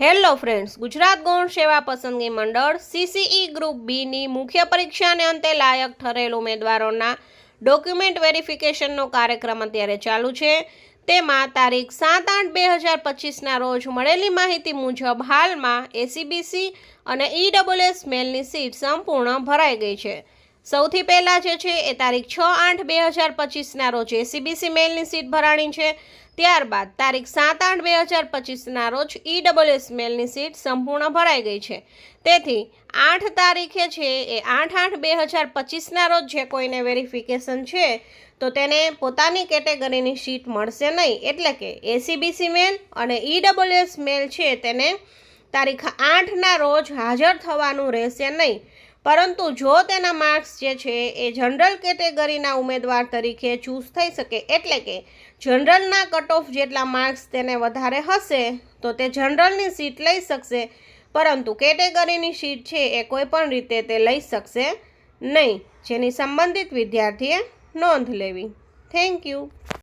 Hello friends, Gujarat ગૌણ સેવા પસંદગી મંડળ સીસીઈ ગ્રુપ બીની મુખ્ય પરીક્ષાને અંતે લાયક ઠરેલ ઉમેદવારોના ડોક્યુમેન્ટ વેરિફિકેશનનો કાર્યક્રમ અત્યારે ચાલુ છે। તેમાં તારીખ 7/8/2025ના રોજ મળેલી માહિતી મુજબ હાલમાં એસીબીસી અને ઈડબ્લ્યુએસ મેલની સીટ સંપૂર્ણ ભરાઈ ગઈ છે। સૌથી પહેલાં જે છે એ તારીખ 6/8/2025ના રોજ એસીબીસી મેલની સીટ ભરાણી છે। ત્યારબાદ તારીખ 7/8/2025ના રોજ ઈડબ્લ્યુએસ મેલની સીટ સંપૂર્ણ ભરાઈ ગઈ છે। તેથી 8 તારીખે છે એ 8/8/2025ના રોજ જે કોઈને વેરિફિકેશન છે તો તેને પોતાની કેટેગરીની સીટ મળશે નહીં, એટલે કે એસીબીસી મેલ અને ઈડબ્લ્યુએસ મેલ છે તેને તારીખ 8ના રોજ હાજર થવાનું રહેશે નહીં। પરંતુ જો તેના માર્ક્સ જે છે એ જનરલ કેટેગરીના ઉમેદવાર તરીકે ચૂઝ થઈ શકે, એટલે કે જનરલના કટ ઓફ જેટલા માર્ક્સ તેને વધારે હશે તો તે જનરલની સીટ લઈ શકશે, પરંતુ કેટેગરીની સીટ છે એ કોઈ પણ રીતે તે લઈ શકશે નહીં, જેની સંબંધિત વિદ્યાર્થીએ નોંધ લેવી। Thank you.